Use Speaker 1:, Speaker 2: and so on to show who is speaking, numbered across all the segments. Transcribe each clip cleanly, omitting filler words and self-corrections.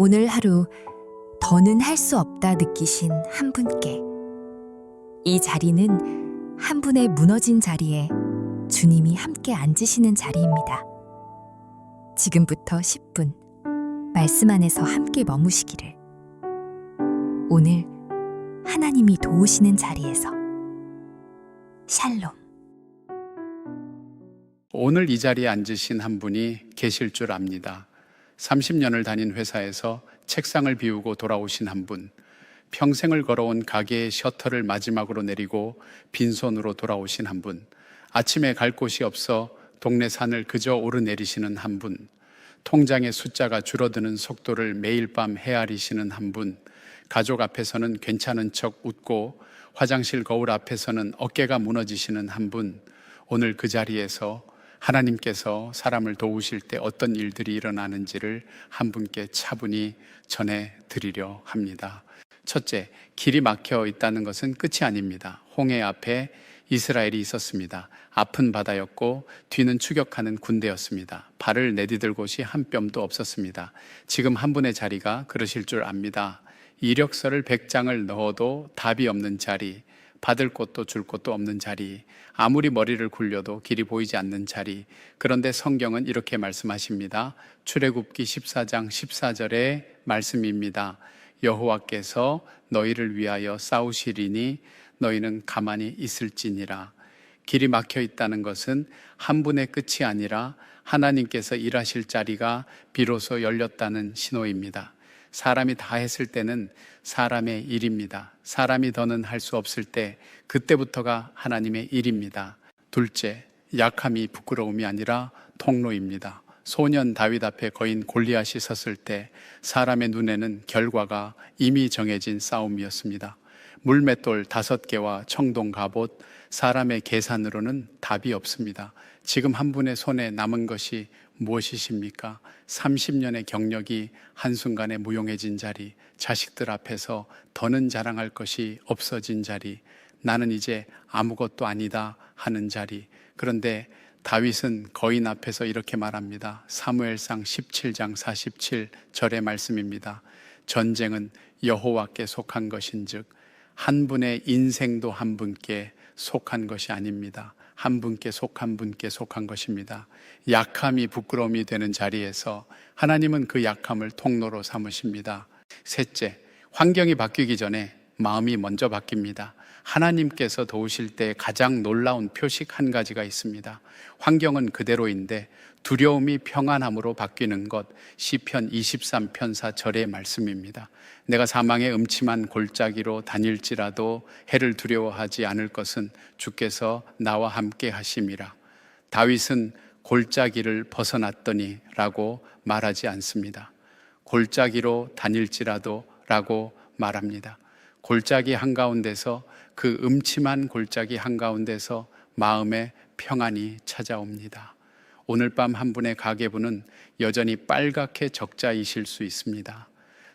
Speaker 1: 오늘 하루 더는 할 수 없다 느끼신 한 분께, 이 자리는 한 분의 무너진 자리에 주님이 함께 앉으시는 자리입니다. 지금부터 10분 말씀 안에서 함께 머무시기를. 오늘 하나님이 도우시는 자리에서. 샬롬.
Speaker 2: 오늘 이 자리에 앉으신 한 분이 계실 줄 압니다. 30년을 다닌 회사에서 책상을 비우고 돌아오신 한 분, 평생을 걸어온 가게의 셔터를 마지막으로 내리고 빈손으로 돌아오신 한 분, 아침에 갈 곳이 없어 동네 산을 그저 오르내리시는 한 분, 통장의 숫자가 줄어드는 속도를 매일 밤 헤아리시는 한 분, 가족 앞에서는 괜찮은 척 웃고 화장실 거울 앞에서는 어깨가 무너지시는 한 분, 오늘 그 자리에서 하나님께서 사람을 도우실 때 어떤 일들이 일어나는지를 한 분께 차분히 전해드리려 합니다. 첫째, 길이 막혀 있다는 것은 끝이 아닙니다. 홍해 앞에 이스라엘이 있었습니다. 앞은 바다였고 뒤는 추격하는 군대였습니다. 발을 내디딜 곳이 한 뼘도 없었습니다. 지금 한 분의 자리가 그러실 줄 압니다. 이력서를 100장을 넣어도 답이 없는 자리, 받을 곳도 줄 곳도 없는 자리, 아무리 머리를 굴려도 길이 보이지 않는 자리. 그런데 성경은 이렇게 말씀하십니다. 출애굽기 14장 14절의 말씀입니다. 여호와께서 너희를 위하여 싸우시리니 너희는 가만히 있을지니라. 길이 막혀 있다는 것은 한 분의 끝이 아니라 하나님께서 일하실 자리가 비로소 열렸다는 신호입니다. 사람이 다 했을 때는 사람의 일입니다. 사람이 더는 할 수 없을 때 그때부터가 하나님의 일입니다. 둘째, 약함이 부끄러움이 아니라 통로입니다. 소년 다윗 앞에 거인 골리앗이 섰을 때 사람의 눈에는 결과가 이미 정해진 싸움이었습니다. 물맷돌 5개와 청동 갑옷, 사람의 계산으로는 답이 없습니다. 지금 한 분의 손에 남은 것이 무엇이십니까? 30년의 경력이 한순간에 무용해진 자리, 자식들 앞에서 더는 자랑할 것이 없어진 자리, 나는 이제 아무것도 아니다 하는 자리. 그런데 다윗은 거인 앞에서 이렇게 말합니다. 사무엘상 17장 47절의 말씀입니다. 전쟁은 여호와께 속한 것인즉 한 분의 인생도 한 분께 속한 것이 아닙니다. 한 분께 속한 분께 속한 것입니다. 약함이 부끄러움이 되는 자리에서 하나님은 그 약함을 통로로 삼으십니다. 셋째, 환경이 바뀌기 전에 마음이 먼저 바뀝니다. 하나님께서 도우실 때 가장 놀라운 표식 한 가지가 있습니다. 환경은 그대로인데 두려움이 평안함으로 바뀌는 것, 시편 23편 4절의 말씀입니다. 내가 사망의 음침한 골짜기로 다닐지라도 해를 두려워하지 않을 것은 주께서 나와 함께 하심이라. 다윗은 골짜기를 벗어났더니 라고 말하지 않습니다. 골짜기로 다닐지라도 라고 말합니다. 골짜기 한가운데서, 그 음침한 골짜기 한가운데서 마음의 평안이 찾아옵니다. 오늘 밤 한 분의 가계부는 여전히 빨갛게 적자이실 수 있습니다.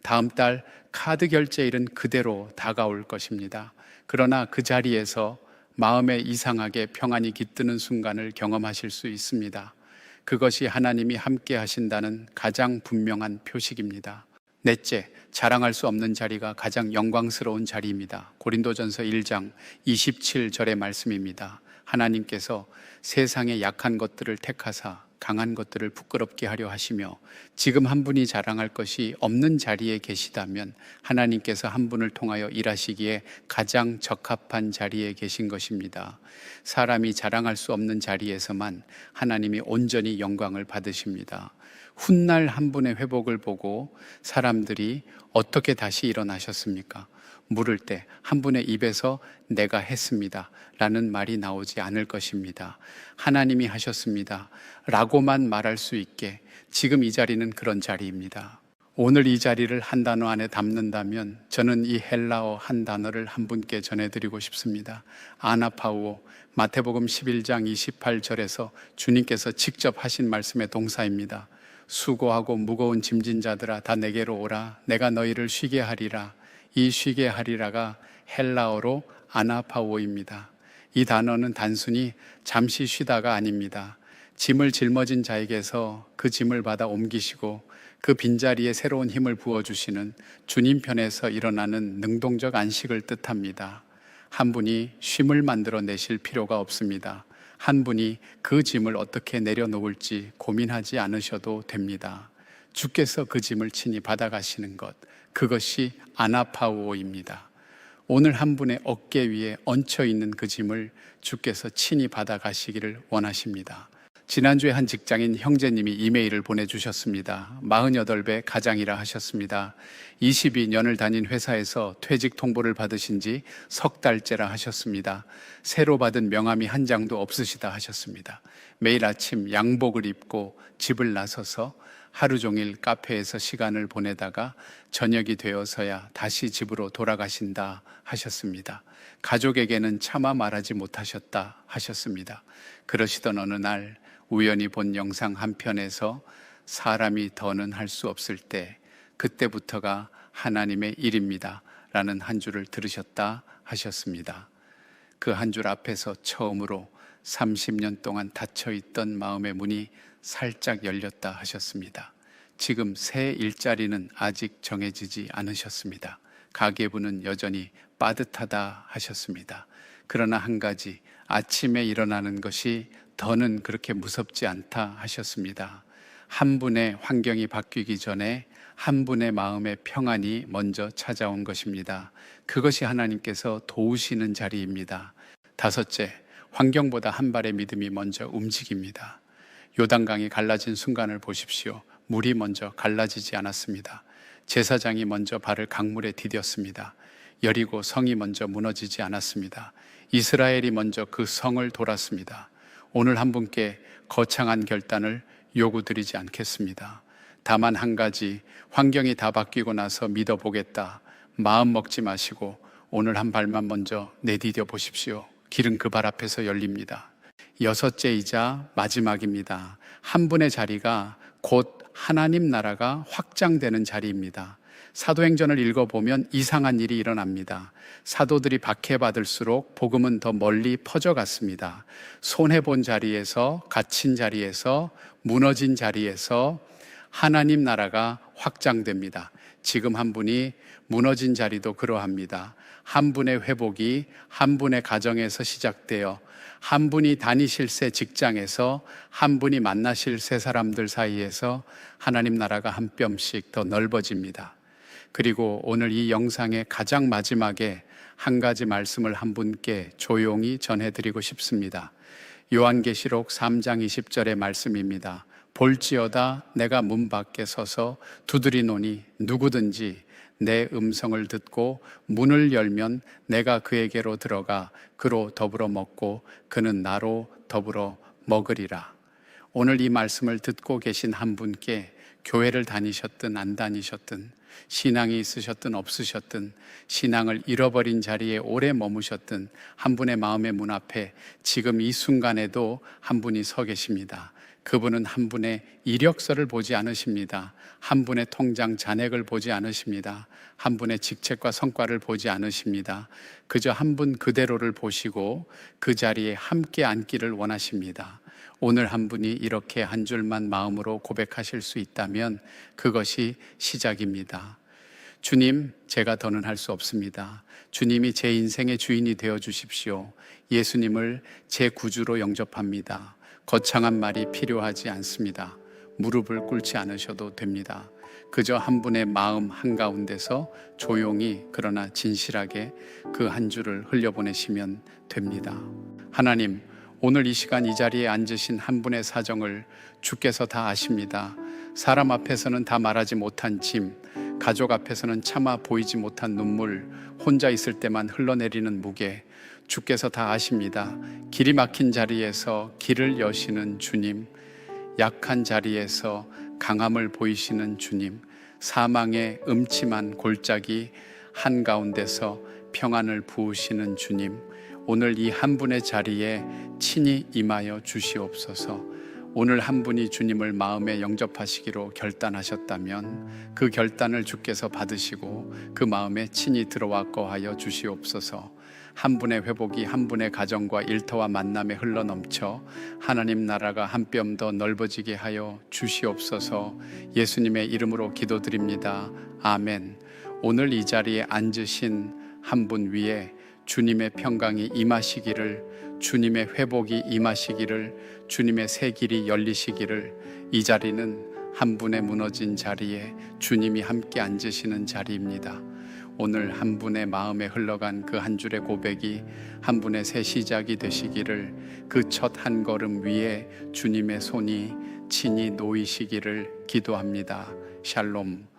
Speaker 2: 다음 달 카드 결제일은 그대로 다가올 것입니다. 그러나 그 자리에서 마음에 이상하게 평안이 깃드는 순간을 경험하실 수 있습니다. 그것이 하나님이 함께 하신다는 가장 분명한 표식입니다. 넷째, 자랑할 수 없는 자리가 가장 영광스러운 자리입니다. 고린도전서 1장 27절의 말씀입니다. 하나님께서 세상의 약한 것들을 택하사 강한 것들을 부끄럽게 하려 하시며, 지금 한 분이 자랑할 것이 없는 자리에 계시다면 하나님께서 한 분을 통하여 일하시기에 가장 적합한 자리에 계신 것입니다. 사람이 자랑할 수 없는 자리에서만 하나님이 온전히 영광을 받으십니다. 훗날 한 분의 회복을 보고 사람들이 어떻게 다시 일어나셨습니까? 물을 때 한 분의 입에서 내가 했습니다 라는 말이 나오지 않을 것입니다. 하나님이 하셨습니다 라고만 말할 수 있게 지금 이 자리는 그런 자리입니다. 오늘 이 자리를 한 단어 안에 담는다면 저는 이 헬라어 한 단어를 한 분께 전해드리고 싶습니다. 아나파우오, 마태복음 11장 28절에서 주님께서 직접 하신 말씀의 동사입니다. 수고하고 무거운 짐진 자들아 다 내게로 오라, 내가 너희를 쉬게 하리라. 이 쉬게 하리라가 헬라어로 아나파우오입니다. 이 단어는 단순히 잠시 쉬다가 아닙니다. 짐을 짊어진 자에게서 그 짐을 받아 옮기시고 그 빈자리에 새로운 힘을 부어주시는 주님 편에서 일어나는 능동적 안식을 뜻합니다. 한 분이 쉼을 만들어내실 필요가 없습니다. 한 분이 그 짐을 어떻게 내려놓을지 고민하지 않으셔도 됩니다. 주께서 그 짐을 친히 받아가시는 것, 그것이 아나파우오입니다. 오늘 한 분의 어깨 위에 얹혀있는 그 짐을 주께서 친히 받아가시기를 원하십니다. 지난주에 한 직장인 형제님이 이메일을 보내주셨습니다. 48배 가장이라 하셨습니다. 22년을 다닌 회사에서 퇴직 통보를 받으신 지 석 달째라 하셨습니다. 새로 받은 명함이 한 장도 없으시다 하셨습니다. 매일 아침 양복을 입고 집을 나서서 하루 종일 카페에서 시간을 보내다가 저녁이 되어서야 다시 집으로 돌아가신다 하셨습니다. 가족에게는 차마 말하지 못하셨다 하셨습니다. 그러시던 어느 날 우연히 본 영상 한 편에서 사람이 더는 할 수 없을 때 그때부터가 하나님의 일입니다 라는 한 줄을 들으셨다 하셨습니다. 그 한 줄 앞에서 처음으로 30년 동안 닫혀있던 마음의 문이 살짝 열렸다 하셨습니다. 지금 새 일자리는 아직 정해지지 않으셨습니다. 가계부는 여전히 빠듯하다 하셨습니다. 그러나 한 가지, 아침에 일어나는 것이 더는 그렇게 무섭지 않다 하셨습니다. 한 분의 환경이 바뀌기 전에 한 분의 마음의 평안이 먼저 찾아온 것입니다. 그것이 하나님께서 도우시는 자리입니다. 다섯째, 환경보다 한 발의 믿음이 먼저 움직입니다. 요단강이 갈라진 순간을 보십시오. 물이 먼저 갈라지지 않았습니다. 제사장이 먼저 발을 강물에 디뎠습니다. 여리고 성이 먼저 무너지지 않았습니다. 이스라엘이 먼저 그 성을 돌았습니다. 오늘 한 분께 거창한 결단을 요구드리지 않겠습니다. 다만 한 가지, 환경이 다 바뀌고 나서 믿어보겠다. 마음 먹지 마시고 오늘 한 발만 먼저 내디뎌 보십시오. 길은 그 발 앞에서 열립니다. 여섯째이자 마지막입니다. 한 분의 자리가 곧 하나님 나라가 확장되는 자리입니다. 사도행전을 읽어보면 이상한 일이 일어납니다. 사도들이 박해받을수록 복음은 더 멀리 퍼져갔습니다. 손해본 자리에서, 갇힌 자리에서, 무너진 자리에서 하나님 나라가 확장됩니다. 지금 한 분이 무너진 자리도 그러합니다. 한 분의 회복이 한 분의 가정에서 시작되어 한 분이 다니실 새 직장에서 한 분이 만나실 새 사람들 사이에서 하나님 나라가 한 뼘씩 더 넓어집니다. 그리고 오늘 이 영상의 가장 마지막에 한 가지 말씀을 한 분께 조용히 전해드리고 싶습니다. 요한계시록 3장 20절의 말씀입니다. 볼지어다 내가 문 밖에 서서 두드리노니 누구든지 내 음성을 듣고 문을 열면 내가 그에게로 들어가 그로 더불어 먹고 그는 나로 더불어 먹으리라. 오늘 이 말씀을 듣고 계신 한 분께 교회를 다니셨든 안 다니셨든 신앙이 있으셨든 없으셨든 신앙을 잃어버린 자리에 오래 머무셨든 한 분의 마음의 문 앞에 지금 이 순간에도 한 분이 서 계십니다. 그분은 한 분의 이력서를 보지 않으십니다. 한 분의 통장 잔액을 보지 않으십니다. 한 분의 직책과 성과를 보지 않으십니다. 그저 한 분 그대로를 보시고 그 자리에 함께 앉기를 원하십니다. 오늘 한 분이 이렇게 한 줄만 마음으로 고백하실 수 있다면 그것이 시작입니다. 주님, 제가 더는 할 수 없습니다. 주님이 제 인생의 주인이 되어 주십시오. 예수님을 제 구주로 영접합니다. 거창한 말이 필요하지 않습니다. 무릎을 꿇지 않으셔도 됩니다. 그저 한 분의 마음 한가운데서 조용히 그러나 진실하게 그 한 줄을 흘려보내시면 됩니다. 하나님, 오늘 이 시간 이 자리에 앉으신 한 분의 사정을 주께서 다 아십니다. 사람 앞에서는 다 말하지 못한 짐, 가족 앞에서는 차마 보이지 못한 눈물, 혼자 있을 때만 흘러내리는 무게, 주께서 다 아십니다. 길이 막힌 자리에서 길을 여시는 주님, 약한 자리에서 강함을 보이시는 주님, 사망의 음침한 골짜기 한가운데서 평안을 부으시는 주님, 오늘 이 한 분의 자리에 친히 임하여 주시옵소서. 오늘 한 분이 주님을 마음에 영접하시기로 결단하셨다면 그 결단을 주께서 받으시고 그 마음에 친히 들어와 거하여 주시옵소서. 한 분의 회복이 한 분의 가정과 일터와 만남에 흘러넘쳐 하나님 나라가 한 뼘 더 넓어지게 하여 주시옵소서. 예수님의 이름으로 기도드립니다. 아멘. 오늘 이 자리에 앉으신 한 분 위에 주님의 평강이 임하시기를, 주님의 회복이 임하시기를, 주님의 새 길이 열리시기를. 이 자리는 한 분의 무너진 자리에 주님이 함께 앉으시는 자리입니다. 오늘 한 분의 마음에 흘러간 그 한 줄의 고백이 한 분의 새 시작이 되시기를, 그 첫 한 걸음 위에 주님의 손이 친히 놓이시기를 기도합니다. 샬롬.